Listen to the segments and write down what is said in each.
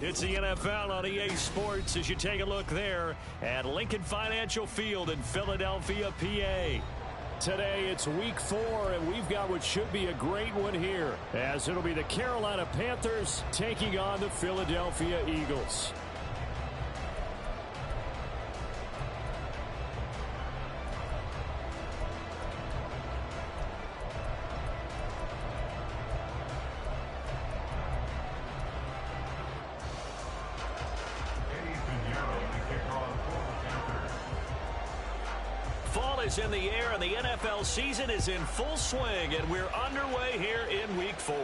It's the NFL on EA Sports as you take a look there at Lincoln Financial Field in Philadelphia, PA. Today it's week 4, and we've got what should be a great one here, as it'll be the Carolina Panthers taking on the Philadelphia Eagles. Fall is in the air, and the NFL season is in full swing, and we're underway here in week 4.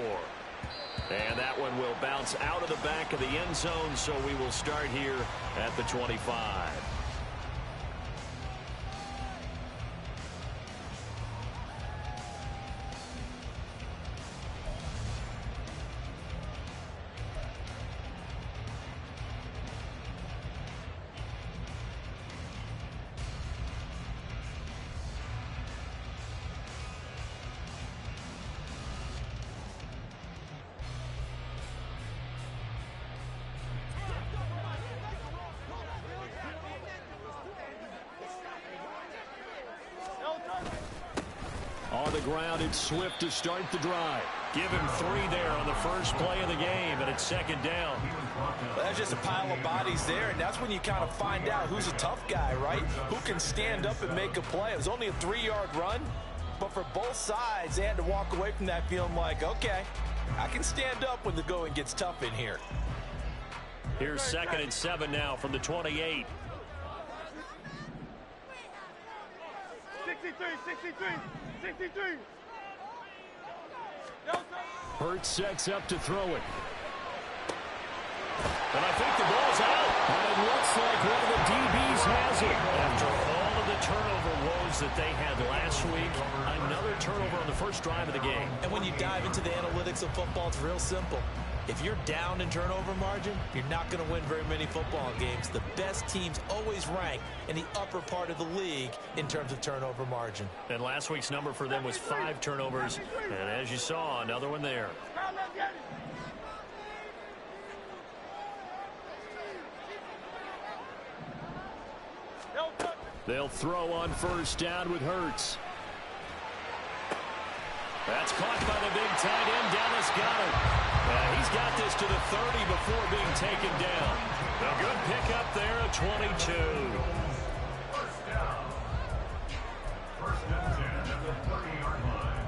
And that one will bounce out of the back of the end zone, so we will start here at the 25. On the ground, it's Swift to start the drive. Give him 3 there on the first play of the game, and it's second down. Well, that's just a pile of bodies there, and that's when you kind of find out who's a tough guy, right? Who can stand up and make a play. It was only a 3-yard run, but for both sides, they had to walk away from that feeling like, okay, I can stand up when the going gets tough in here. Here's 2nd and 7 now from the 28. 63. Hurts sets up to throw it. And I think the ball's out. And it looks like one of the DBs has it. After all of the turnover woes that they had last week, another turnover on the first drive of the game. And when you dive into the analytics of football, it's real simple. If you're down in turnover margin, you're not going to win very many football games. The best teams always rank in the upper part of the league in terms of turnover margin. And last week's number for them was 5 turnovers. And as you saw, another one there. They'll throw on first down with Hurts. That's caught by the big tight end, Dallas Goedert. He's got this to the 30 before being taken down. A good pickup there at 22. First down. First and 10 at the 30-yard line.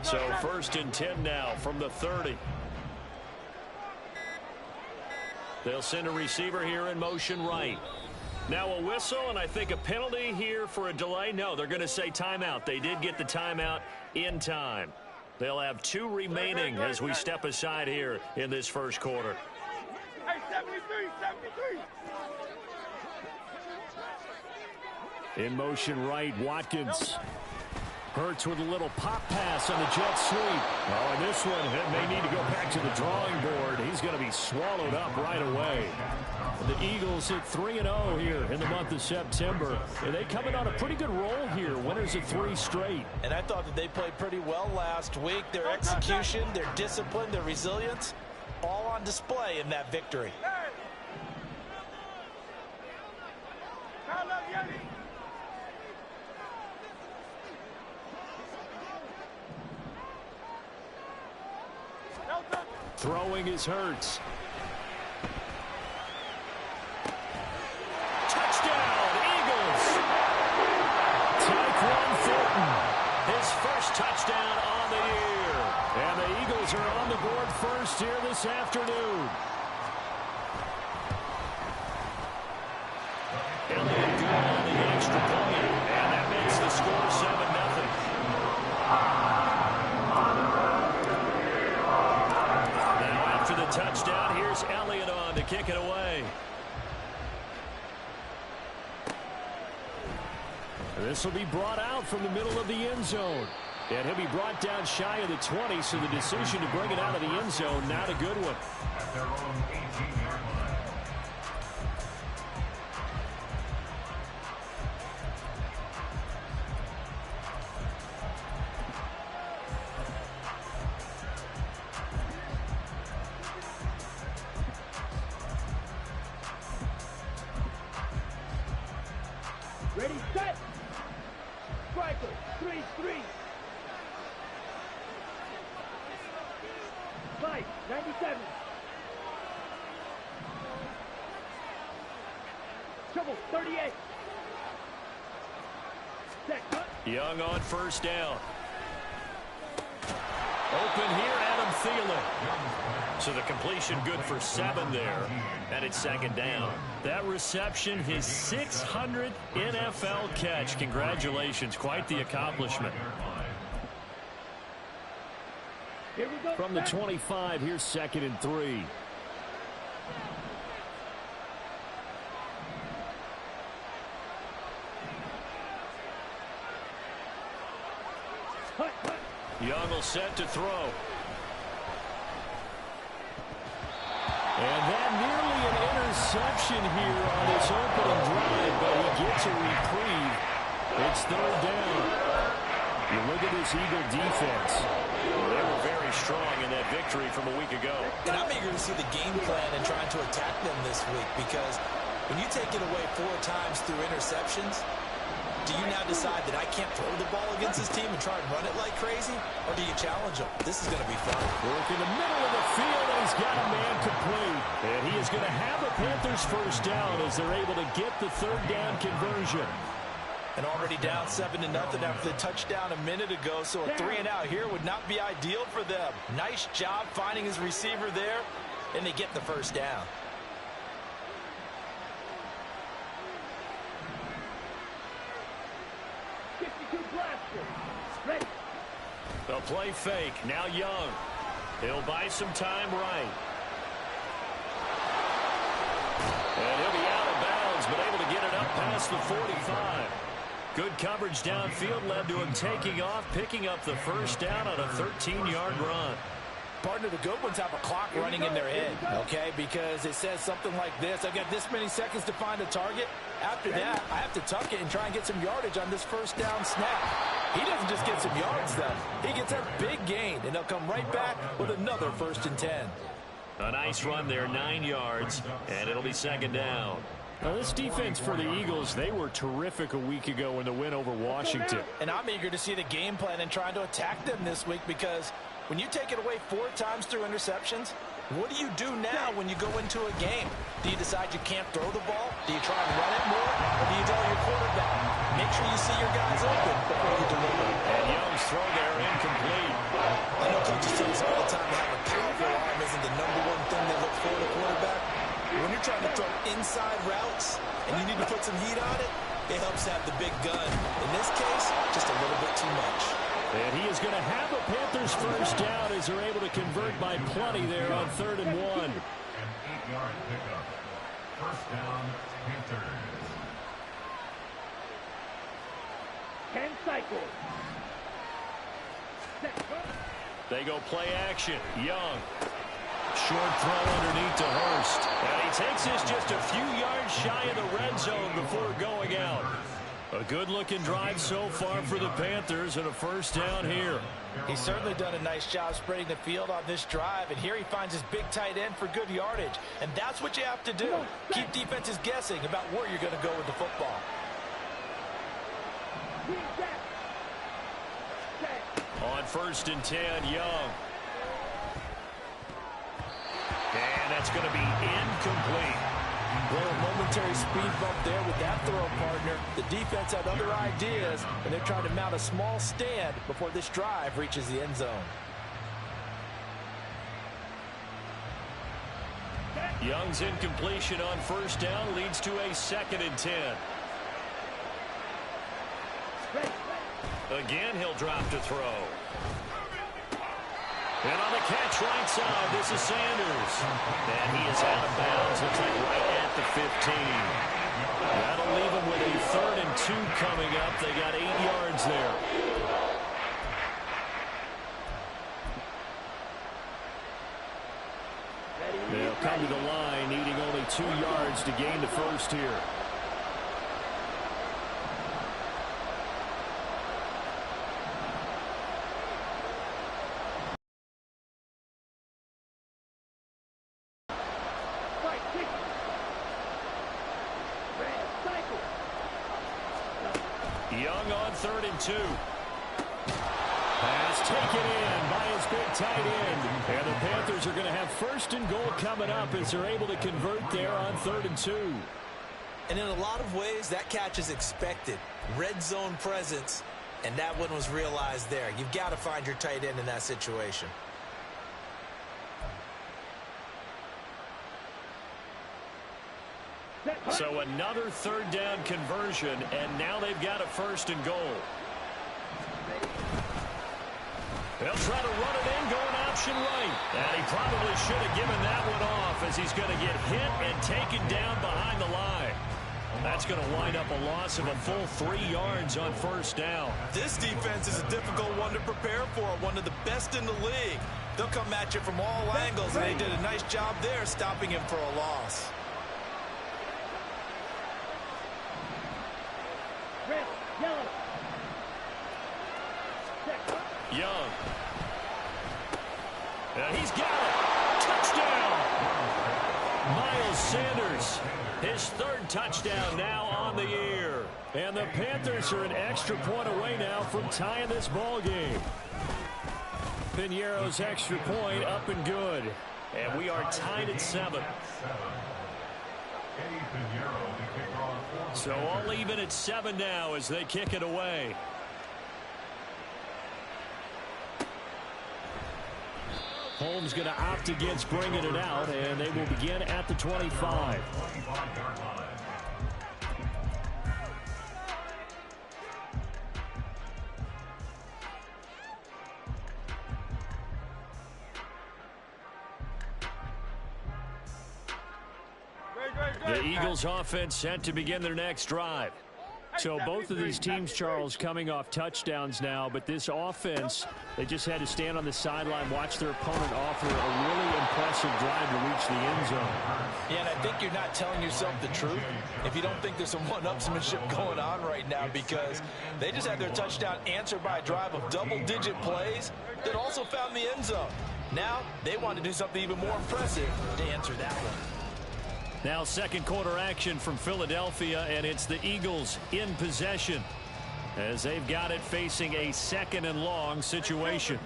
So 1st and 10 now from the 30. They'll send a receiver here in motion right. Now a whistle, and I think a penalty here for a delay. No, they're going to say timeout. They did get the timeout in time. They'll have 2 remaining as we step aside here in this first quarter. Hey, 73. In motion right, Watkins. Hurts with a little pop pass on the jet sweep. Oh, and this one may need to go back to the drawing board. He's going to be swallowed up right away. The Eagles hit 3-0 here in the month of September. And they coming on a pretty good roll here. Winners of 3 straight. And I thought that they played pretty well last week. Their execution, their discipline, their resilience, all on display in that victory. Throwing is Hurts. Touchdown, Eagles! Tyquan Thornton, his first touchdown on the year. And the Eagles are on the board first here this afternoon. And they go on the extra point. And that makes the score 7-0. After the touchdown, here's Elliott on to kick it away. This will be brought out from the middle of the end zone. And he'll be brought down shy of the 20, so the decision to bring it out of the end zone, not a good one. At their own 18-yard line. Ready, set. Striker, 3-3. Five, 97. Trouble, 38. Set, cut. Young on first down. Open here, Adam Thielen. So the completion good for 7 there. And it's second down. That reception, his 600th NFL catch. Congratulations. Quite the accomplishment. Here we go. From the 25, here's 2nd and 3. Hut, hut. Young will set to throw. And that nearly an interception here on this opening drive, but he gets a reprieve. It's 3rd down. You look at this Eagle defense. They were very strong in that victory from a week ago. And I'm eager to see the game plan and trying to attack them this week, because when you take it away 4 times through interceptions, do you now decide that I can't throw the ball against this team and try and run it like crazy? Or do you challenge them? This is going to be fun. Work in the middle of the field, and he's got a man complete. And he is going to have the Panthers first down as they're able to get the 3rd down conversion. And already down 7-0 after the touchdown a minute ago, so a 3-and-out here would not be ideal for them. Nice job finding his receiver there, and they get the first down. Ready. A play fake. Now Young. He'll buy some time right. And he'll be out of bounds, but able to get it up past the 45. Good coverage downfield led to him taking off, picking up the first down on a 13-yard run. Partner, the good ones have a clock running in their head, okay? Because it says something like this: I've got this many seconds to find a target. After that, I have to tuck it and try and get some yardage on this first down snap. He doesn't just get some yards, though. He gets a big gain, and they'll come right back with another 1st and 10. A nice run there, 9 yards, and it'll be 2nd down. Now, this defense for the Eagles, they were terrific a week ago in the win over Washington. And I'm eager to see the game plan and trying to attack them this week, because when you take it away 4 times through interceptions, what do you do now when you go into a game? Do you decide you can't throw the ball? Do you try and run it more? Or do you tell your quarterback, make sure you see your guys open before you deliver? And Young's throw there incomplete. I know coaches tell us all the time that having a powerful arm isn't the #1 thing they look for in a quarterback. When you're trying to throw inside routes and you need to put some heat on it, it helps have the big gun. In this case, just a little bit too much. And he is going to have the Panthers first down as they're able to convert by plenty there on 3rd and 1. An 8-yard pickup. First down, Panthers. 10 cycles. Set, cut. They go play action. Young. Short throw underneath to Hurst. And he takes this just a few yards shy of the red zone before going out. A good-looking drive so far for the Panthers, and a first down here. He's certainly done a nice job spreading the field on this drive, and here he finds his big tight end for good yardage. And that's what you have to do. Keep defenses guessing about where you're going to go with the football. On 1st and 10, Young. And that's going to be incomplete. Well, a momentary speed bump there with that throw, partner. The defense had other ideas, and they're trying to mount a small stand before this drive reaches the end zone. Young's incompletion on first down leads to a 2nd and 10. Again, he'll drop to throw. And on the catch right side, this is Sanders. And he is out of bounds. Looks like right at the 15. That'll leave him with a 3rd and 2 coming up. They got 8 yards there. They'll come to the line, needing only 2 yards to gain the first here. Young on 3rd and 2. Pass taken in by his big tight end. And the Panthers are going to have 1st and goal coming up as they're able to convert there on 3rd and 2. And in a lot of ways, that catch is expected. Red zone presence, and that one was realized there. You've got to find your tight end in that situation. So another 3rd down conversion, and now they've got a 1st and goal. They'll try to run it in, going option right. And he probably should have given that one off as he's going to get hit and taken down behind the line. That's going to wind up a loss of a full 3 yards on 1st down. This defense is a difficult one to prepare for, one of the best in the league. They'll come at you from all angles, and they did a nice job there stopping him for a loss. Red, yellow. Young. And he's got it. Touchdown. Miles Sanders, his 3rd touchdown now on the year. And the Panthers are an extra point away now from tying this ball game. Piñeiro's extra point up and good. And we are tied at 7. So all even at 7 now as they kick it away. Holmes going to opt against bringing it out, and they will begin at the 25. The Eagles offense set to begin their next drive. So both of these teams, Charles, coming off touchdowns now, but this offense, they just had to stand on the sideline, watch their opponent offer a really impressive drive to reach the end zone. Yeah, and I think you're not telling yourself the truth if you don't think there's some one-upsmanship going on right now, because they just had their touchdown answered by a drive of double-digit plays that also found the end zone. Now they want to do something even more impressive to answer that one. Now 2nd quarter action from Philadelphia, and it's the Eagles in possession as they've got it facing a 2nd and long situation.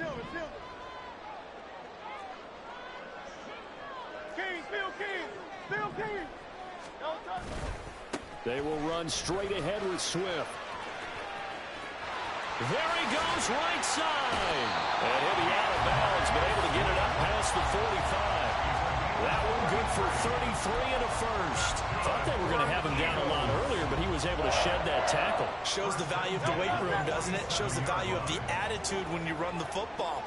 They will run straight ahead with Swift. There he goes, right side. And he'll be out of bounds, but able to get it up past the 45. That one good for 33 and a 1st. Thought they were going to have him down a lot earlier, but he was able to shed that tackle. Shows the value of the weight room, doesn't it? Shows the value of the attitude when you run the football.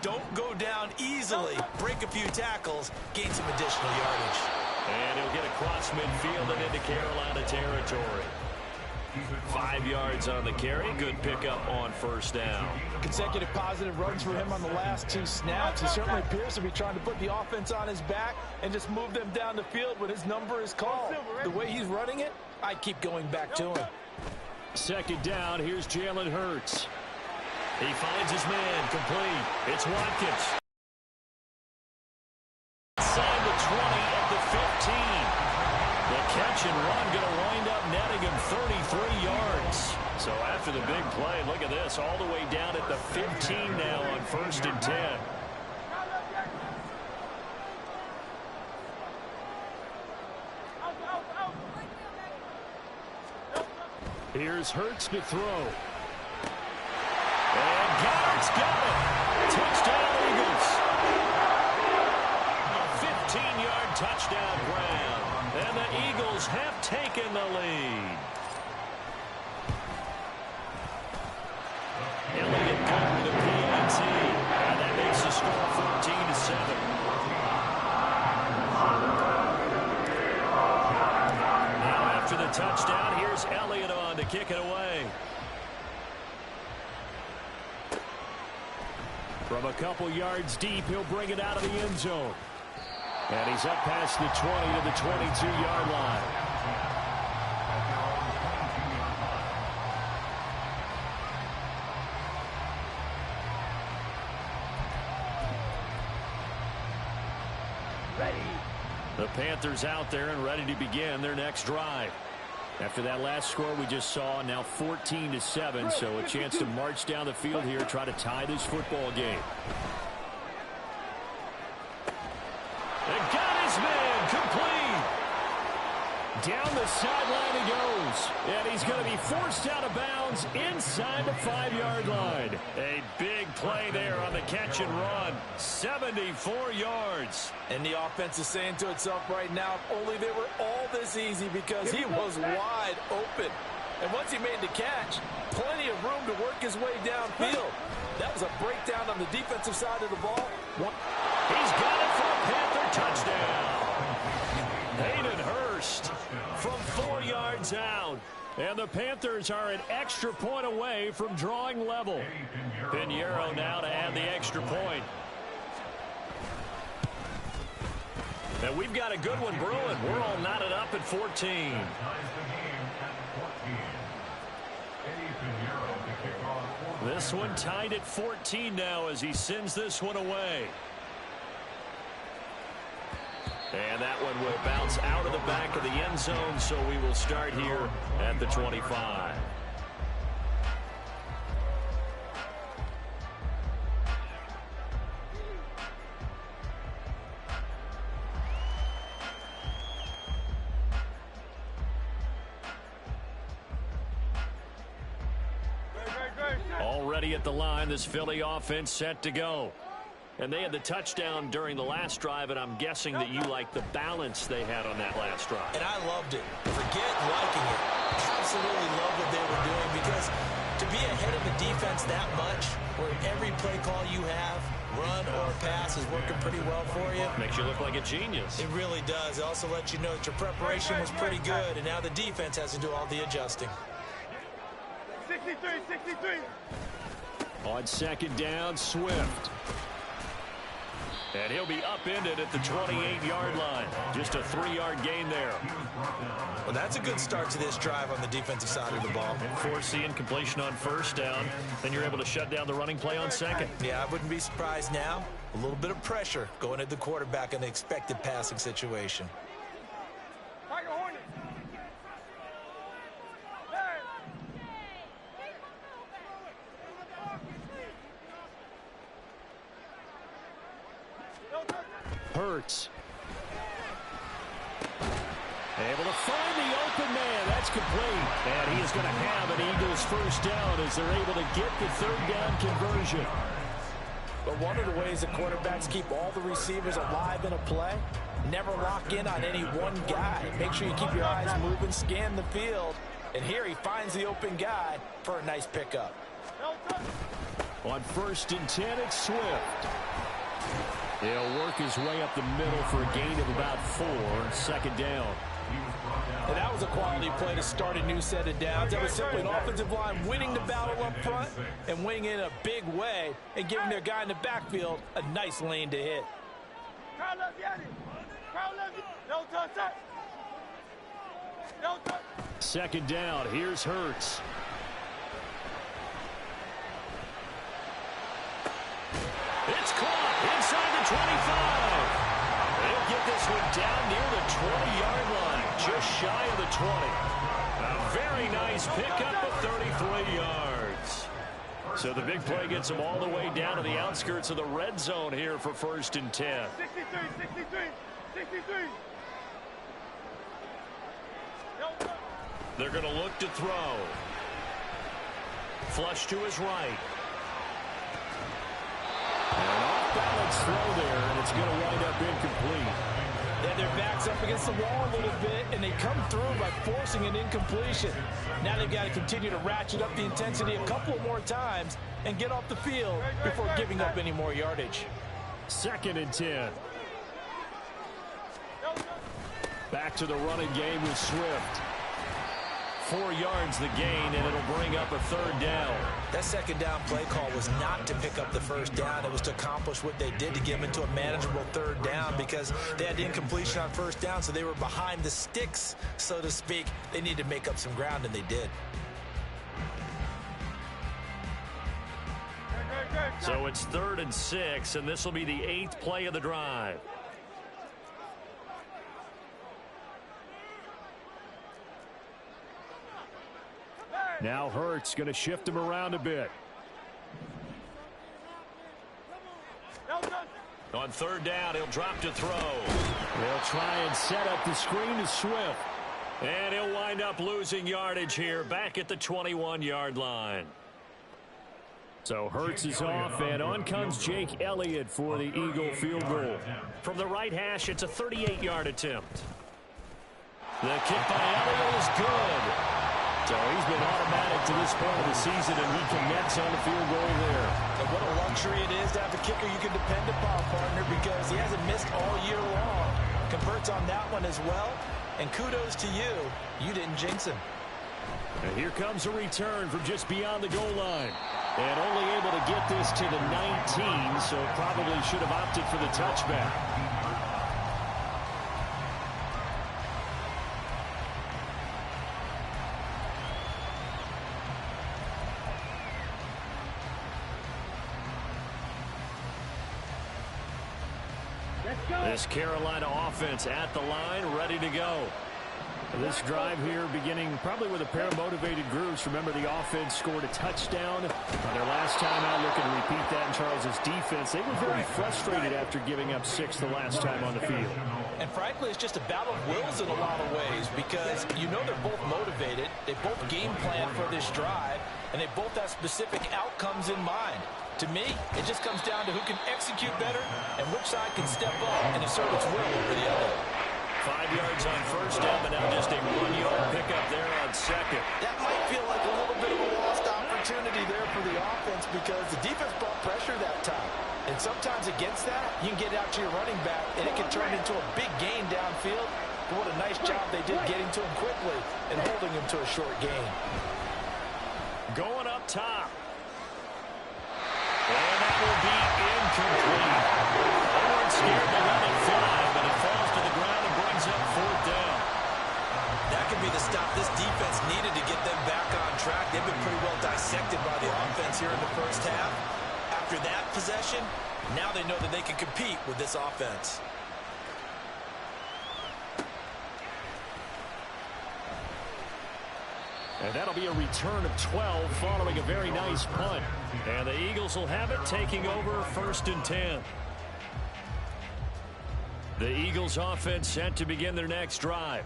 Don't go down easily. Break a few tackles. Gain some additional yardage. And he'll get across midfield and into Carolina territory. 5 yards on the carry. Good pickup on 1st down. Consecutive positive runs for him on the last 2 snaps. He certainly appears to be trying to put the offense on his back and just move them down the field when his number is called. The way he's running it, I keep going back to him. 2nd down. Here's Jalen Hurts. He finds his man complete. It's Watkins. Inside the 20 at the 15. The catch and run going to wind up netting him 33 yards. So after the big play, look at this, all the way down at the 15 now on 1st and 10. Here's Hurts to throw. And Goddard's got it. Touchdown, Eagles. A 15-yard touchdown grab. And the Eagles have taken the lead. Elliott good with a PAT. And that makes the score 14-7. Now after the touchdown, here's Elliott on to kick it away. From a couple yards deep, he'll bring it out of the end zone. And he's up past the 20 to the 22-yard line. Ready. The Panthers out there and ready to begin their next drive. After that last score we just saw, now 14-7, so a chance to march down the field here, try to tie this football game. And got his man complete. Down the sideline he goes. And he's going to be forced out of bounds inside the 5-yard line. A big play there on the catch and run. 74 yards. And the offense is saying to itself right now, if only they were all this easy, because he was wide open. And once he made the catch, plenty of room to work his way downfield. That was a breakdown on the defensive side of the ball. He's got it for a Panther touchdown. Hayden Hurst from 4 yards out. And the Panthers are an extra point away from drawing level. Pinheiro now to add the extra point. And we've got a good one brewing. We're all knotted up at 14. This one tied at 14 now as he sends this one away. And that one will bounce out of the back of the end zone, so we will start here at the 25. Already at the line, this Philly offense set to go. And they had the touchdown during the last drive, and I'm guessing that you like the balance they had on that last drive. And I loved it. Forget liking it. Absolutely love what they were doing, because to be ahead of the defense that much, where every play call you have, run or pass, is working pretty well for you. Makes you look like a genius. It really does. It also lets you know that your preparation was pretty good, and now the defense has to do all the adjusting. 63. On second down, Swift. And he'll be upended at the 28-yard line. Just a 3-yard gain there. Well, that's a good start to this drive on the defensive side of the ball. Force the incompletion on first down. Then you're able to shut down the running play on second. Yeah, I wouldn't be surprised now. A little bit of pressure going at the quarterback in the expected passing situation. Hurts. Able to find the open man. That's complete. And he is going to have an Eagles first down as they're able to get the third down conversion. But one of the ways the quarterbacks keep all the receivers alive in a play, never lock in on any one guy. Make sure you keep your eyes moving, scan the field. And here he finds the open guy for a nice pickup. On 1st and 10, it's Swift. He'll work his way up the middle for a gain of about 4. Second down. And that was a quality play to start a new set of downs. That was simply an offensive line winning the battle up front and winning in a big way and giving their guy in the backfield a nice lane to hit. Second down. Here's Hurts. It's caught inside the 25. They'll get this one down near the 20-yard line, just shy of the 20. A very nice pickup of 33 yards. So the big play gets them all the way down to the outskirts of the red zone here for 1st and 10. 63. They're going to look to throw. Flush to his right. An off-balance throw there, and it's going to wind up incomplete. Then their back's up against the wall a little bit, and they come through by forcing an incompletion. Now they've got to continue to ratchet up the intensity a couple more times and get off the field before giving up any more yardage. 2nd and 10. Back to the running game with Swift. 4 yards the gain, and it'll bring up a 3rd down. That second down play call was not to pick up the first down. It was to accomplish what they did to get them into a manageable 3rd down because they had incompletion on first down, so they were behind the sticks, so to speak. They needed to make up some ground, and they did. So it's 3rd and 6, and this will be the 8th play of the drive. Now Hurts going to shift him around a bit. On 3rd down, he'll drop to throw. They'll try and set up the screen to Swift. And he'll wind up losing yardage here back at the 21-yard line. So Hurts is off, and on comes Jake Elliott for the Eagle field goal. From the right hash, it's a 38-yard attempt. The kick by Elliott is good. So he's been automatic to this point of the season, and he connects on the field goal there. And what a luxury it is to have a kicker you can depend upon, partner, because he hasn't missed all year long. Converts on that one as well. And kudos to you. You didn't jinx him. And here comes a return from just beyond the goal line. And only able to get this to the 19, so probably should have opted for the touchback. This Carolina offense at the line, ready to go. This drive here beginning probably with a pair of motivated groups. Remember, the offense scored a touchdown on their last time out. Looking to repeat that in Charles's defense. They were very frustrated after giving up 6 the last time on the field. And frankly, it's just a battle of wills in a lot of ways because you know they're both motivated. They both game plan for this drive, and they both have specific outcomes in mind. To me, it just comes down to who can execute better and which side can step up and assert its will over the other. 5 yards on first down, but now just a 1-yard pickup there on second. That might feel like a little bit of a lost opportunity there for the offense because the defense brought pressure that time. And sometimes against that, you can get out to your running back, and it can turn into a big gain downfield. But what a nice job they did getting to him quickly and holding him to a short gain. Going up top. And that will be incomplete. They weren't scared to let it fly, but it falls to the ground and brings up 4th down. That could be the stop this defense needed to get them back on track. They've been pretty well dissected by the offense here in the first half. After that possession, now they know that they can compete with this offense. And that'll be a return of 12 following a very nice punt. And the Eagles will have it, taking over 1st and 10. The Eagles offense set to begin their next drive.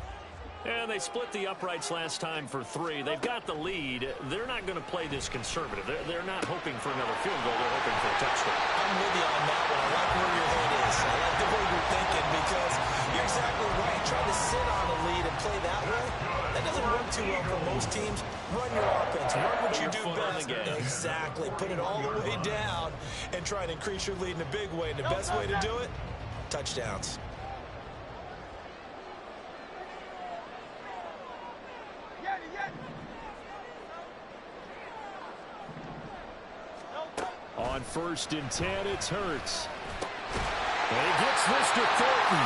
And they split the uprights last time for 3. They've got the lead. They're not going to play this conservative. They're not hoping for another field goal. They're hoping for a touchdown. I'm with you on that one. I like where your head is. I like the way you're thinking because you're exactly right. Trying to sit on a lead and play that way, that doesn't work too well for most teams. Run your offense. Run what you do best. Exactly. Put it all the way down and try and increase your lead in a big way. And the best way to do it, touchdowns. On 1st and 10, it's Hurts. And he gets this to Thornton.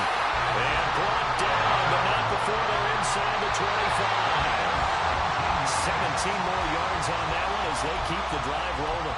And brought down, but not before they're inside the 25. 17 more yards on that one as they keep the drive rolling.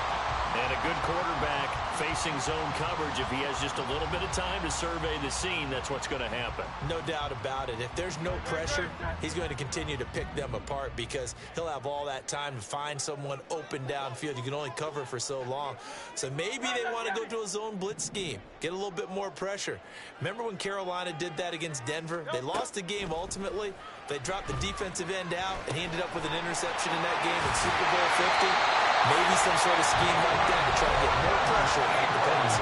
And a good quarterback facing zone coverage. If he has just a little bit of time to survey the scene, that's what's going to happen. No doubt about it. If there's no pressure, he's going to continue to pick them apart because he'll have all that time to find someone open downfield. You can only cover for so long. So maybe they want to go to a zone blitz scheme, get a little bit more pressure. Remember when Carolina did that against Denver? They lost the game ultimately. They dropped the defensive end out, and he ended up with an interception in that game in Super Bowl 50. Maybe some sort of scheme like that to try to get more pressure on the defense.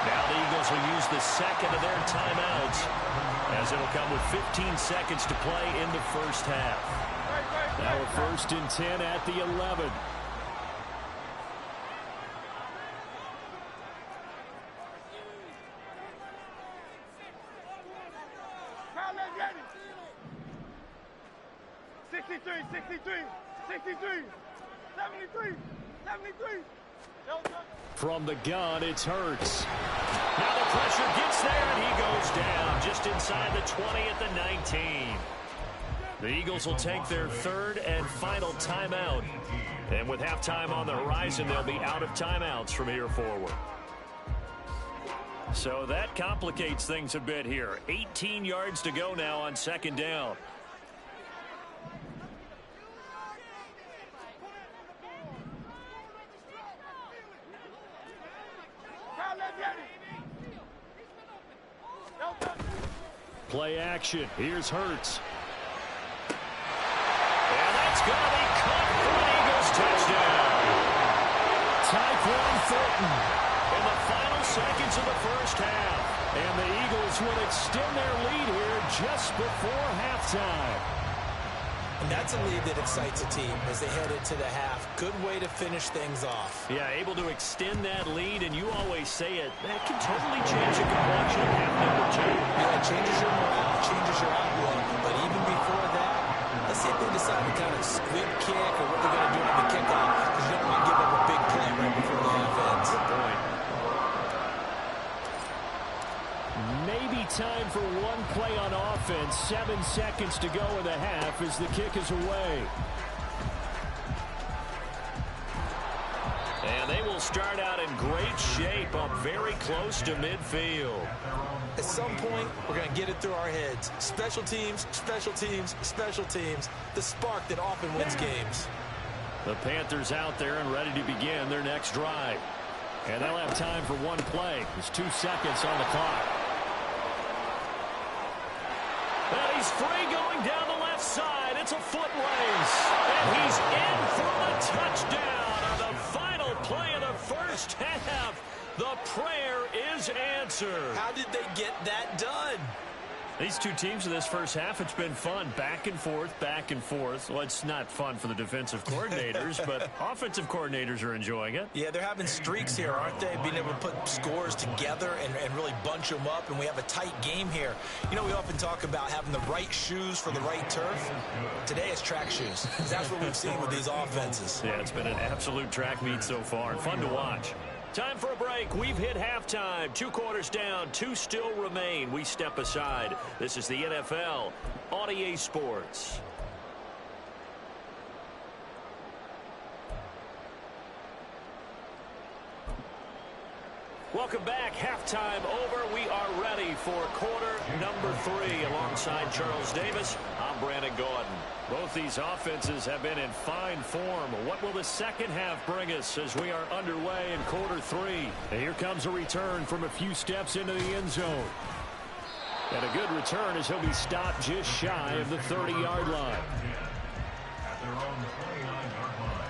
Now the Eagles will use the second of their timeouts as it'll come with 15 seconds to play in the first half. Now a 1st and 10 at the 11. 63, 73, 73. From the gun, it's Hurts. Now the pressure gets there, and he goes down just inside the 20 at the 19. The Eagles will take their third and final timeout. And with halftime on the horizon, they'll be out of timeouts from here forward. So that complicates things a bit here. 18 yards to go now on second down. Play action. Here's Hurts. And that's going to be caught for an Eagles touchdown. Tyquan Thornton in the final seconds of the first half. And the Eagles will extend their lead here just before halftime. And that's a lead that excites a team as they head into the half. Good way to finish things off. Yeah, able to extend that lead, and you always say it, that can totally change the complexion of half number two. Yeah, it changes your morale, changes your outlook. But even before that, let's see if they decide to kind of squib kick or what they're going to do on the kickoff, because you don't want to give up a big play right before the half ends. Good point. Maybe time for one play on offense. 7 seconds to go in the half as the kick is away. And they will start out in great shape up very close to midfield. At some point, we're going to get it through our heads. Special teams, special teams, special teams. The spark that often wins games. The Panthers out there and ready to begin their next drive. And they'll have time for one play. There's 2 seconds on the clock. And he's free going down the left side. It's a foot race. And he's in for the touchdown on the final play of the first half. The prayer is answered. How did they get that done? These two teams in this first half, it's been fun. Back and forth, back and forth. Well, it's not fun for the defensive coordinators, but offensive coordinators are enjoying it. Yeah, they're having streaks here, aren't they? Being able to put scores together and really bunch them up, and we have a tight game here. You know, we often talk about having the right shoes for the right turf. Today it's track shoes. That's what we've seen with these offenses. Yeah, it's been an absolute track meet so far, and fun to watch. Time for a break. We've hit halftime. 2 quarters down. 2 still remain. We step aside. This is the NFL on EA Sports. Welcome back. Halftime over. We are ready for quarter number 3. Alongside Charles Davis, I'm Brandon Gordon. Both these offenses have been in fine form. What will the second half bring us as we are underway in quarter 3? And here comes a return from a few steps into the end zone. And a good return as he'll be stopped just shy of the 30-yard line. At their own 29-yard line.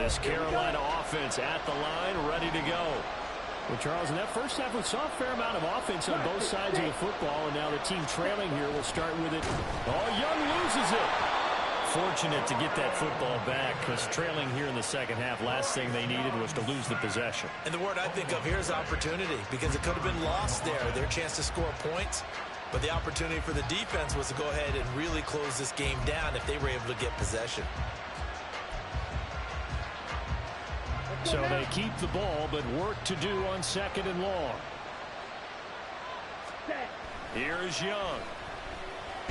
This Carolina offense at the line, ready to go. Well, Charles, in that first half, we saw a fair amount of offense on both sides of the football, and now the team trailing here will start with it. Oh, Young loses it. Fortunate to get that football back, because trailing here in the second half, last thing they needed was to lose the possession. And the word I think of here is opportunity, because it could have been lost there, their chance to score points. But the opportunity for the defense was to go ahead and really close this game down if they were able to get possession. So they keep the ball, but work to do on second and long. Here is Young.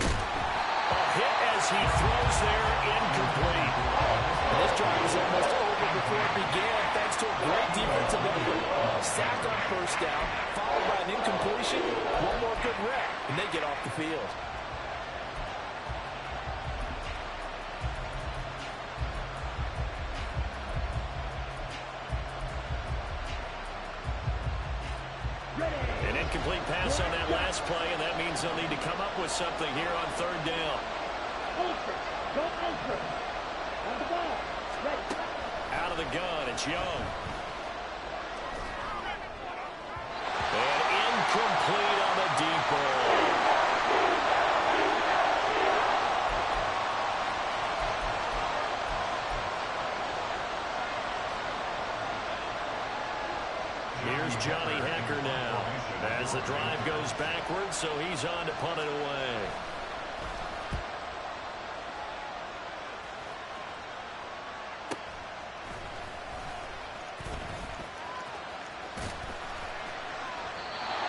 A hit as he throws there, incomplete. And this drive was almost over before it began, thanks to a great defensive effort. Sack on first down, followed by an incompletion. One more good rep, and they get off the field. An incomplete pass on that last play, and that means they'll need to come up with something here on third down. Ultra. Go ultra. On the ball. Ready. Out of the gun, it's Young. And incomplete on the deep ball. Here's Johnny Hecker now as the drive goes goes backwards, so he's on to punt it away.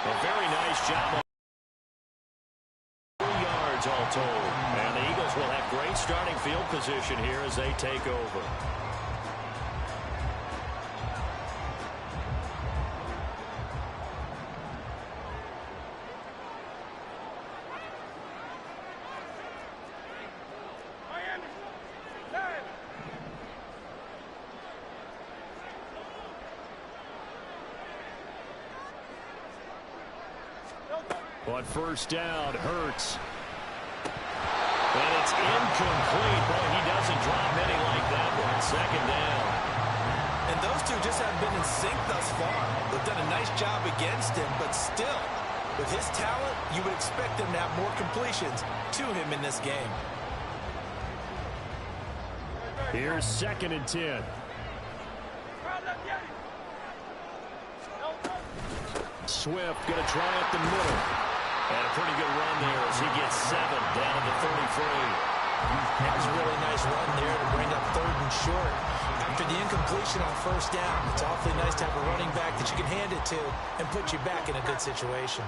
A very nice job. 3 yards all told. And the Eagles will have great starting field position here as they take over. On first down, Hurts. And it's incomplete. Boy, he doesn't drop many like that one. Second down. And those two just haven't been in sync thus far. They've done a nice job against him, but still, with his talent, you would expect him to have more completions to him in this game. Here's 2nd and 10. Swift going to try up the middle. And a pretty good run there as he gets 7 down to the 33. That was a really nice run there to bring up 3rd and short. After the incompletion on first down, it's awfully nice to have a running back that you can hand it to and put you back in a good situation.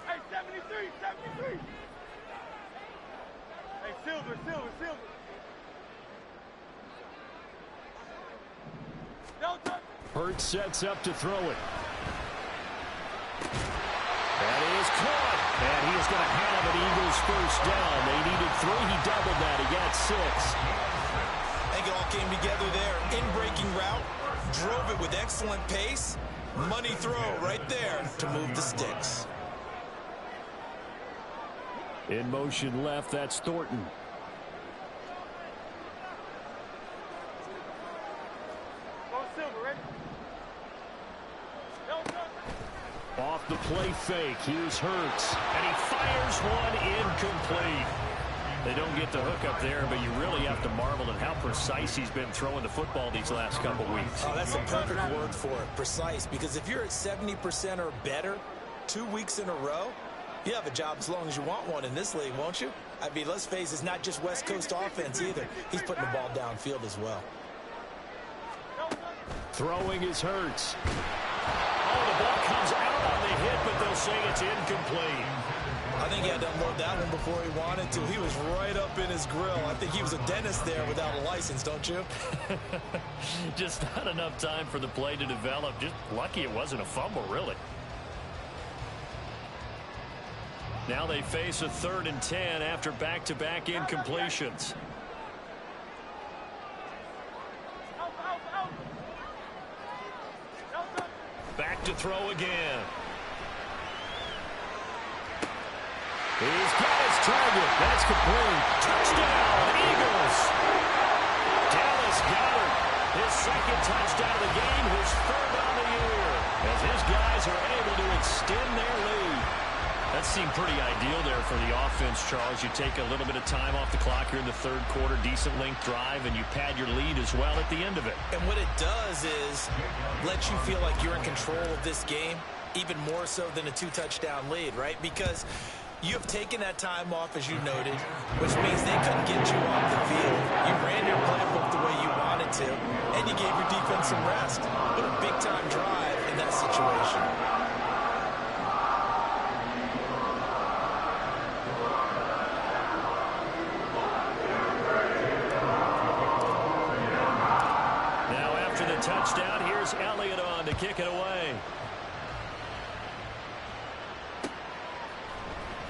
Hey, 73, 73. Hey, Silver, Silver, Silver. Hurts sets up to throw it. That is caught. And he is going to have an Eagles first down. They needed 3. He doubled that. He got 6. I think it all came together there. In-breaking route. Drove it with excellent pace. Money throw right there to move the sticks. In motion left, that's Thornton. Off the play fake, here's Hurts, and he fires one incomplete. They don't get the hook up there, but you really have to marvel at how precise he's been throwing the football these last couple weeks. Oh, that's a perfect word for it, precise, because if you're at 70% or better 2 weeks in a row, you have a job as long as you want one in this league, won't you? I mean, let's face it, it's not just West Coast offense either. He's putting the ball downfield as well. Throwing is Hurts. Oh, the ball comes out on the hit, but they'll say it's incomplete. I think he had to unload that one before he wanted to. He was right up in his grill. I think he was a dentist there without a license, don't you? Just not enough time for the play to develop. Just lucky it wasn't a fumble, really. Now they face a 3rd and 10 after back-to-back incompletions. Back to throw again. He's got his target. That's complete. Touchdown, Eagles. Dallas Goedert, his 2nd touchdown of the game, his 3rd on the year, as his guys are able to extend their lead. That seemed pretty ideal there for the offense, Charles. You take a little bit of time off the clock here in the 3rd quarter, decent length drive, and you pad your lead as well at the end of it. And what it does is let you feel like you're in control of this game, even more so than a 2-touchdown lead, right? Because you have taken that time off, as you noted, which means they couldn't get you off the field. You ran your playbook the way you wanted to, and you gave your defense some rest. What a big-time drive in that situation. Touchdown. Here's Elliott on to kick it away.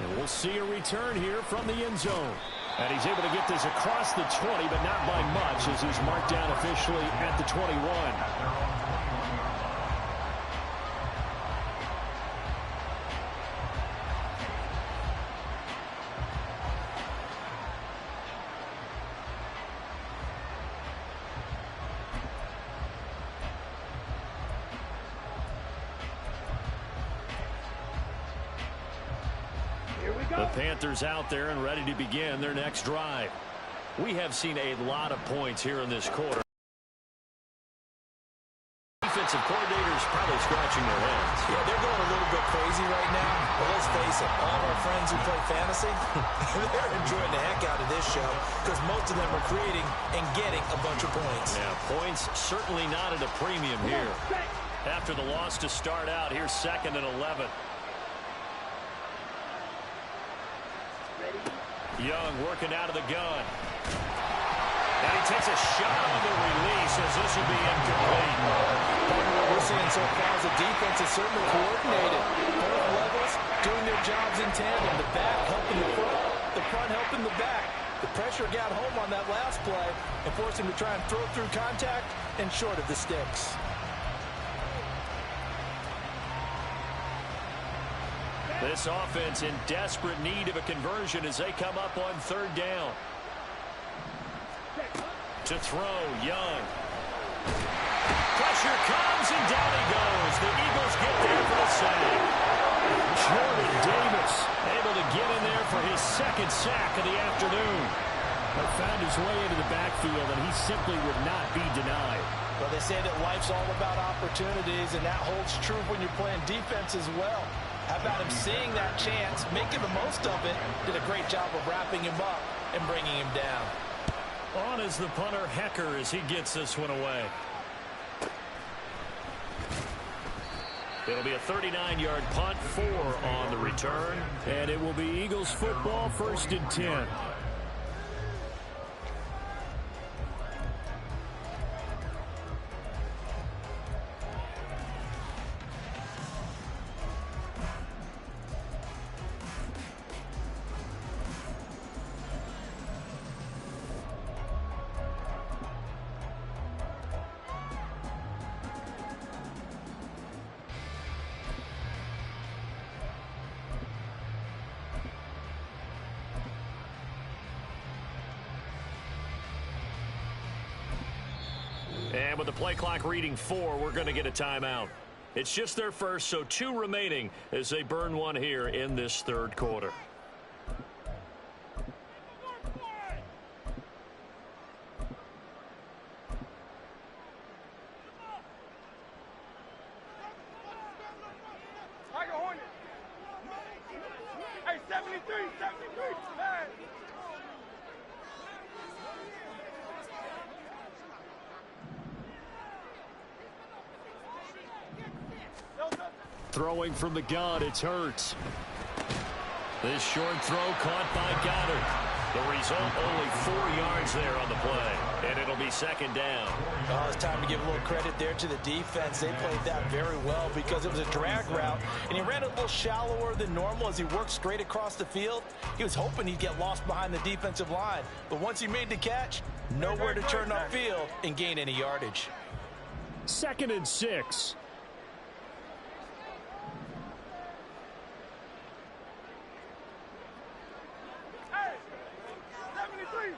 And we'll see a return here from the end zone. And he's able to get this across the 20, but not by much, as he's marked down officially at the 21. The Panthers out there and ready to begin their next drive. We have seen a lot of points here in this quarter. Defensive coordinators probably scratching their heads. Yeah, they're going a little bit crazy right now. But let's face it, all of our friends who play fantasy, they're enjoying the heck out of this show because most of them are creating and getting a bunch of points. Yeah, points certainly not at a premium here. After the loss to start out, here's 2nd and 11. Young working out of the gun. And he takes a shot on the release as this will be incomplete. What we're seeing so far is the defense is certainly coordinated. Both levels doing their jobs in tandem. The back helping the front helping the back. The pressure got home on that last play and forced him to try and throw through contact and short of the sticks. This offense in desperate need of a conversion as they come up on 3rd down. To throw, Young. Pressure comes, and down he goes. The Eagles get there for the sack. Jordan Davis able to get in there for his 2nd sack of the afternoon. Found his way into the backfield, and he simply would not be denied. Well, they say that life's all about opportunities, and that holds true when you're playing defense as well. How about him seeing that chance, making the most of it, did a great job of wrapping him up and bringing him down. On is the punter, Hecker, as he gets this one away. It'll be a 39-yard punt, 4 on the return, and it will be Eagles football, 1st and 10. And with the play clock reading 4, we're going to get a timeout. It's just their first, so 2 remaining as they burn one here in this 3rd quarter. Hey, 73, man. Throwing from the gun, it's Hurts. This short throw caught by Goddard. The result, only 4 yards there on the play, and it'll be 2nd down. Oh, it's time to give a little credit there to the defense. They played that very well because it was a drag route, and he ran a little shallower than normal as he worked straight across the field. He was hoping he'd get lost behind the defensive line, but once he made the catch, nowhere to turn upfield and gain any yardage. 2nd and 6. Hey, 73.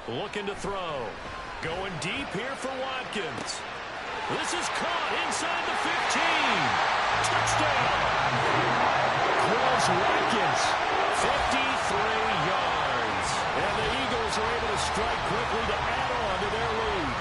Looking to throw. Going deep here for Watkins. This is caught inside the 15. Touchdown. Chris Watkins, 53 yards. And the Eagles are able to strike quickly to add on to their lead.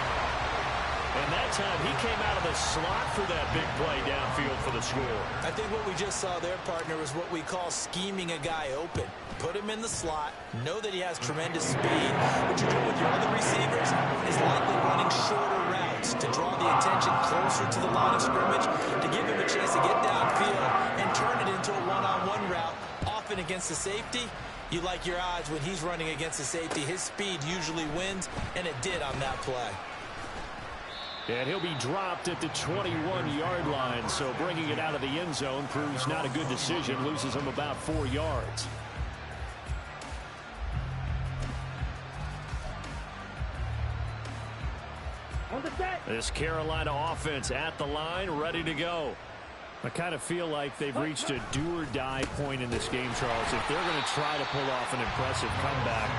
And that time he came out of the slot for that big play downfield for the score. I think what we just saw there, partner, is what we call scheming a guy open. Put him in the slot, know that he has tremendous speed. What you're doing with your other receivers is likely running shorter routes to draw the attention closer to the line of scrimmage, to give him a chance to get downfield and turn it into a one-on-one route, often against the safety. You like your odds when he's running against the safety. His speed usually wins, and it did on that play. And he'll be dropped at the 21-yard line, so bringing it out of the end zone proves not a good decision, loses him about 4 yards. This Carolina offense at the line, ready to go. I kind of feel like they've reached a do-or-die point in this game, Charles. If they're going to try to pull off an impressive comeback,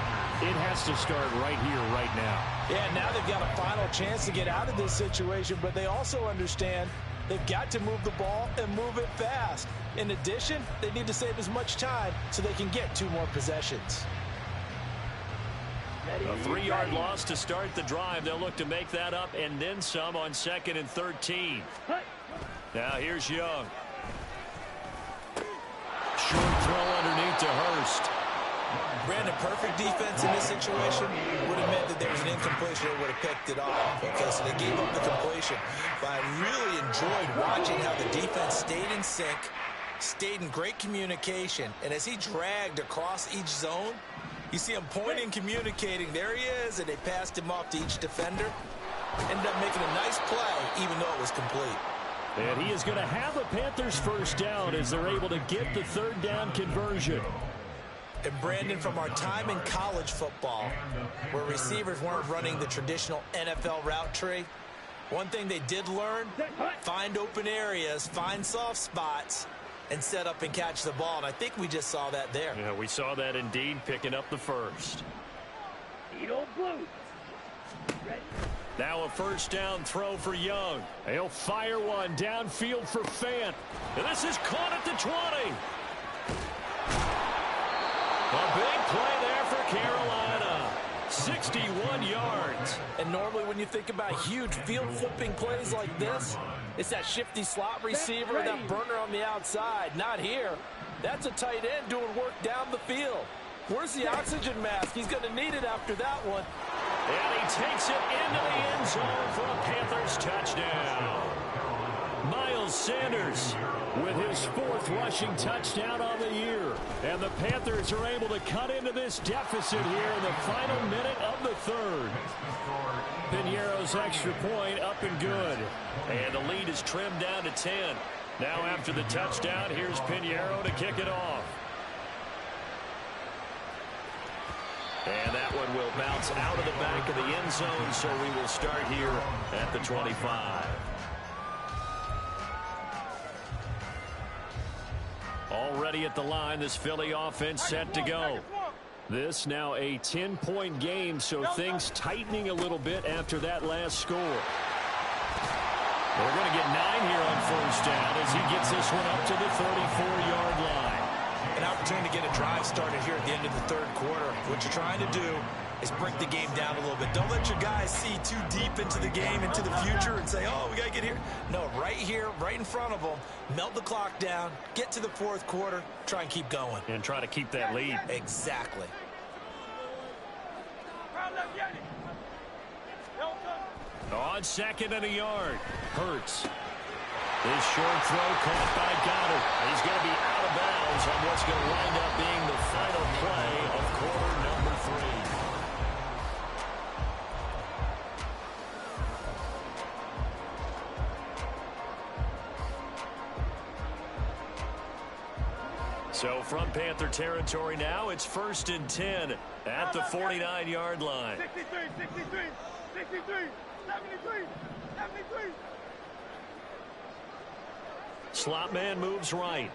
it has to start right here, right now. Yeah, now they've got a final chance to get out of this situation, but they also understand They've got to move the ball and move it fast. In addition, they need to save as much time so they can get 2 more possessions. A 3-yard loss to start the drive. They'll look to make that up and then some on 2nd and 13. Now here's Young. Short throw underneath to Hurst. Brandon, perfect defense in this situation would have meant that there was an incompletion that would have picked it off. Okay, so they gave up the completion. But I really enjoyed watching how the defense stayed in sync, stayed in great communication. And as he dragged across each zone, you see him pointing, communicating. There he is, and they passed him off to each defender. Ended up making a nice play, even though it was complete. And he is going to have a Panthers first down as they're able to get the 3rd down conversion. And Brandon, from our time in college football, where receivers weren't running the traditional NFL route tree, one thing they did learn, find open areas, find soft spots, and set up and catch the ball. And I think we just saw that there. Yeah, we saw that indeed, picking up the first. Now a first down throw for Young. He'll fire one downfield for Fant. And this is caught at the 20. A big play there for Carolina. 61 yards. And normally when you think about huge field flipping plays like this, it's that shifty slot receiver, that burner on the outside. Not here. That's a tight end doing work down the field. Where's the oxygen mask? He's going to need it after that one. And he takes it into the end zone for a Panthers touchdown. Miles Sanders with his 4th rushing touchdown on the year. And the Panthers are able to cut into this deficit here in the final minute of the 3rd. Piñeiro's extra point up and good. And the lead is trimmed down to 10. Now after the touchdown, here's Piñeiro to kick it off. And that one will bounce out of the back of the end zone, so we will start here at the 25. Already at the line, this Philly offense set to go. This now a 10-point game, so things tightening a little bit after that last score. We're going to get 9 here on first down as he gets this one up to the 34-yard line. An opportunity to get a drive started here at the end of the 3rd quarter. What you're trying to do is break the game down a little bit. Don't let your guys see too deep into the game, into the future, and say, oh, we got to get here. No, right here, right in front of them, melt the clock down, get to the 4th quarter, try and keep going. And try to keep that lead. Exactly. On 2nd and a yard, Hurts. This short throw caught by Goddard. He's going to be out of bounds on what's going to wind up being the final play of quarter number 3. So from Panther territory now, it's 1st and 10 at the 49-yard line. 63, 63, 63, 73, 73. Slot man moves right.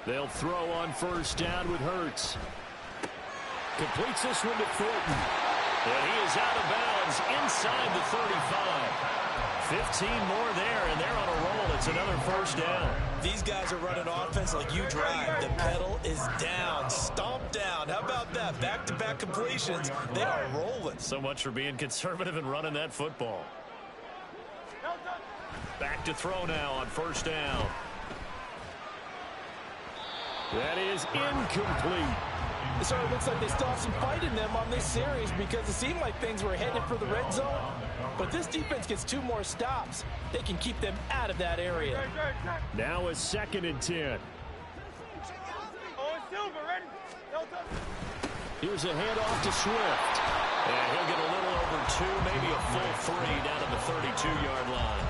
They'll throw on first down with Hurts. Completes this one to Thornton. And he is out of bounds inside the 35. 15 more there, and they're on a roll. It's another first down. These guys are running offense like you drive. The pedal is down, stomped down. How about that? Back-to-back completions. They are rolling. So much for being conservative and running that football. Back to throw now on first down. That is incomplete. It sort of looks like they still have some fight in them on this series because it seemed like things were headed for the red zone. But this defense gets 2 more stops. They can keep them out of that area. Now a 2nd and 10. Here's a handoff to Swift. And he'll get a little over 2, maybe a full 3 down to the 32-yard line.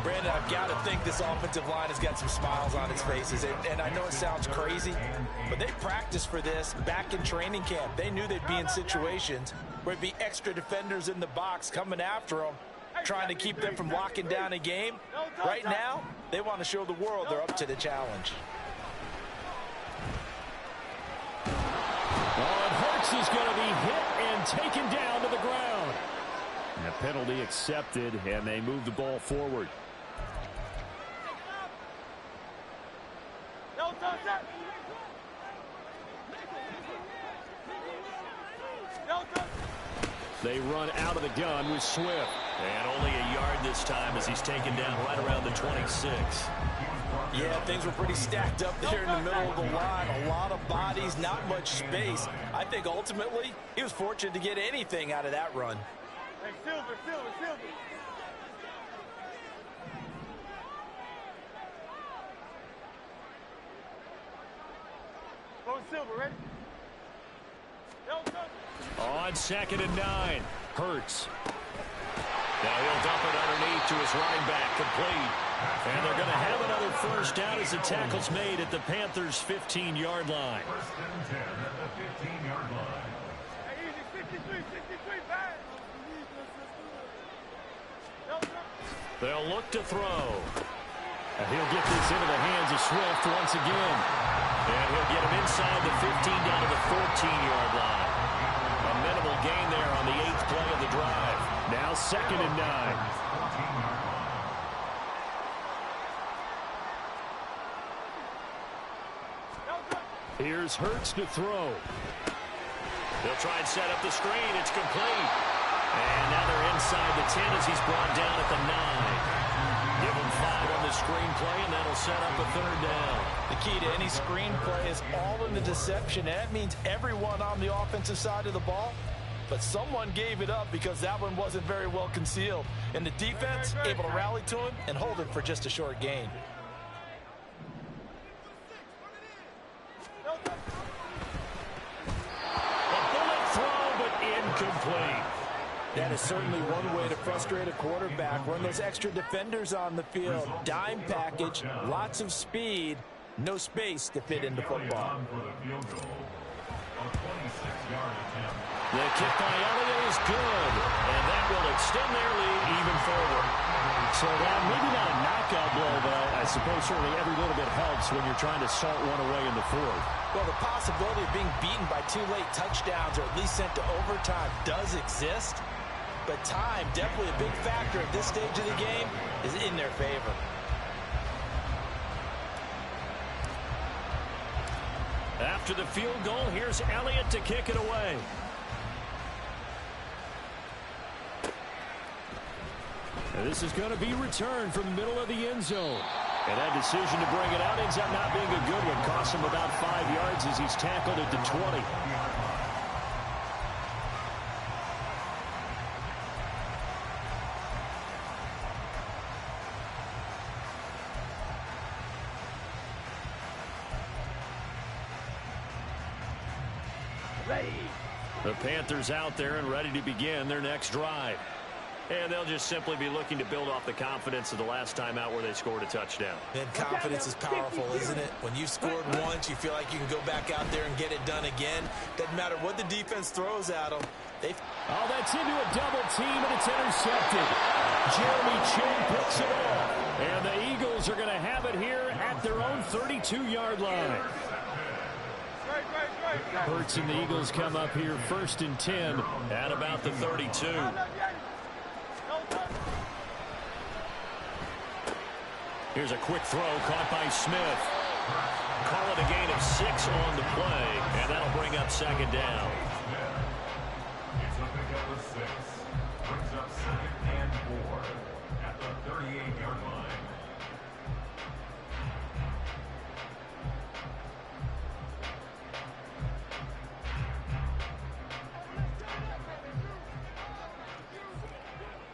Brandon, I've got to think this offensive line has got some smiles on its faces. And I know it sounds crazy, but they practiced for this back in training camp. They knew they'd be in situations where it'd be extra defenders in the box coming after them, trying to keep them from locking down a game. Right now, they want to show the world they're up to the challenge. Oh, and Hurts is going to be hit and taken down to the ground. And a penalty accepted, and they move the ball forward. They run out of the gun with Swift. And only a yard this time as he's taken down right around the 26. Yeah, things were pretty stacked up there in the middle of the line. A lot of bodies, not much space. I think ultimately he was fortunate to get anything out of that run. Hey, Silver. Go Silver, ready? On 2nd and 9, Hurts. Now he'll dump it underneath to his running back, complete. And they're going to have another first down as the tackle's made at the Panthers' 15-yard line. First and 10 at the 15-yard line. Hey, easy, 63, back. They'll look to throw. And he'll get this into the hands of Swift once again. And he'll get him inside the 15 down to the 14-yard line. A minimal gain there on the 8th play of the drive. Now 2nd and 9. Here's Hurts to throw. They'll try and set up the screen. It's complete. And now they're inside the 10 as he's brought down at the 9. Give him 5 on the screenplay, and that'll set up a 3rd down. The key to any screenplay is all in the deception. And that means everyone on the offensive side of the ball. But someone gave it up because that one wasn't very well concealed. And the defense able to rally to him and hold it for just a short gain. A bullet throw, but incomplete. That is certainly one way to frustrate a quarterback. Run those extra defenders on the field. Dime package, lots of speed, no space to fit into football. The kick by Elliott is good, and that will extend their lead even further. So that maybe not a knockout blow, but I suppose certainly every little bit helps when you're trying to salt one away in the 4th. Well, the possibility of being beaten by 2 late touchdowns or at least sent to overtime does exist, but time, definitely a big factor at this stage of the game, is in their favor. After the field goal, here's Elliott to kick it away. And this is going to be returned from the middle of the end zone. And that decision to bring it out ends up not being a good one. Costs him about 5 yards as he's tackled at the 20. The Panthers out there and ready to begin their next drive. And they'll just simply be looking to build off the confidence of the last time out where they scored a touchdown. And confidence is powerful, isn't it? When you've scored once, you feel like you can go back out there and get it done again. Doesn't matter what the defense throws at them. Oh, that's into a double team, and it's intercepted. Jeremy Chin picks it off. And the Eagles are going to have it here at their own 32-yard line. Hurts and the Eagles come up here 1st and 10 at about the 32. Here's a quick throw caught by Smith. Call it a gain of 6 on the play, and that'll bring up 2nd down. It's a pickup of 6. Brings up 2nd and 4 at the 38-yard line.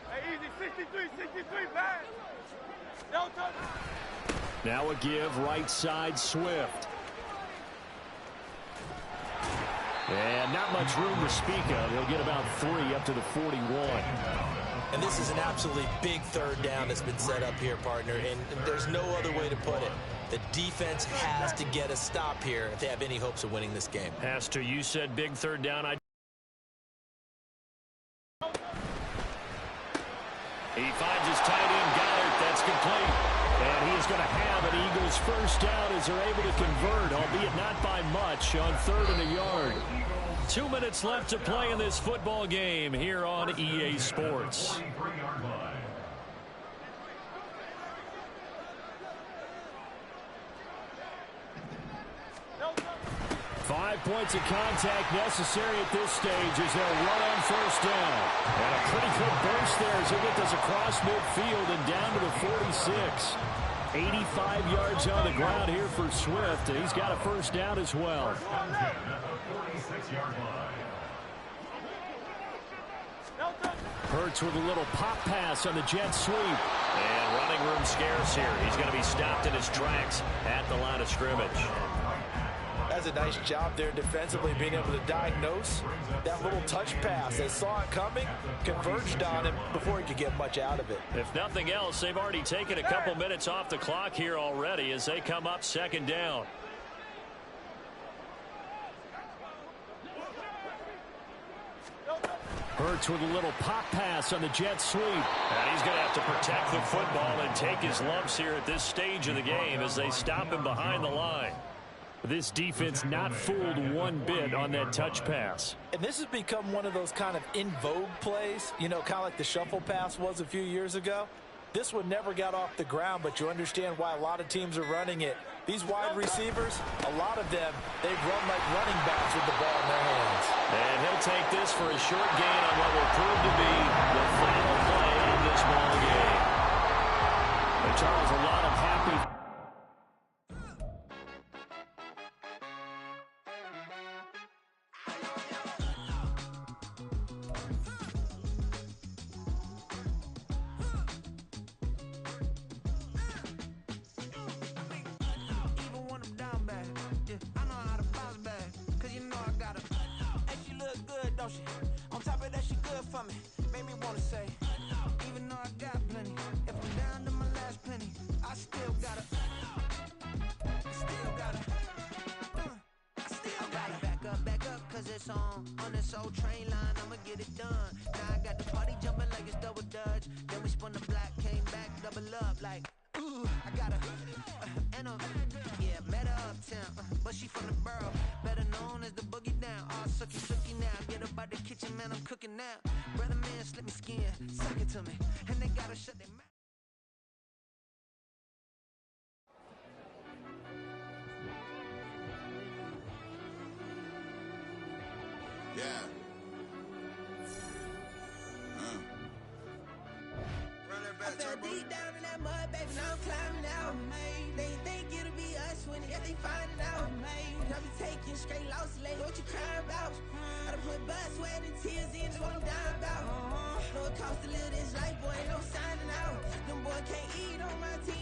Hey, easy, 63, back. Now a give right side Swift. And not much room to speak of. He'll get about 3 up to the 41. And this is an absolutely big 3rd down that's been set up here, partner, and there's no other way to put it. The defense has to get a stop here if they have any hopes of winning this game. Has to. You said big 3rd down. He finds his tight end, Goddard. That's complete. And he is going to have an Eagles first down as they're able to convert, albeit not by much, on 3rd and a yard. 2 minutes left to play in this football game here on EA Sports. 5 points of contact necessary at this stage as they'll run on first down. And a pretty good burst there as he'll get this across midfield and down to the 46. 85 yards on the ground here for Swift, and he's got a first down as well. Hurts with a little pop pass on the jet sweep. And running room scarce here. He's going to be stopped in his tracks at the line of scrimmage. That's a nice job there defensively, being able to diagnose that little touch pass. They saw it coming, converged on him before he could get much out of it. If nothing else, they've already taken a couple minutes off the clock here already as they come up second down. Hurts with a little pop pass on the jet sweep. And he's going to have to protect the football and take his lumps here at this stage of the game as they stop him behind the line. This defense not fooled one bit on that touch pass. And this has become one of those kind of in vogue plays, you know, kind of like the shuffle pass was a few years ago. This one never got off the ground, but you understand why a lot of teams are running it. These wide receivers, a lot of them, they've run like running backs with the ball in their hands. And he'll take this for a short gain on what will prove to be the final play of this ball game. But Charles, a lot of happy. On top of that, she good for me. Made me wanna say, even though I got plenty, if I'm down to my last penny, I still gotta back up, cause it's on this old train line, I'ma get it done. Now I got the party jumping like it's double dutch. Then we spun the block, came back, double up like, ooh, I got a, yeah, met her uptown, but she from the borough, better known as the boogie down. All sucky now, get up out the kitchen, man, I'm cooking now. Brother man, slip me skin, suck it to me, and they gotta shut their mouth. Yeah. Run that back, turbo. Deep down in that mud, baby, now I'm climbing out. They think it'll be us when they find it out. I be taking straight losses, like what you crying about? I done put blood, sweat, and tears in, that's what I'm dying about. Know it costs to live this life, boy, ain't no signing out. Them boy can't eat on my team.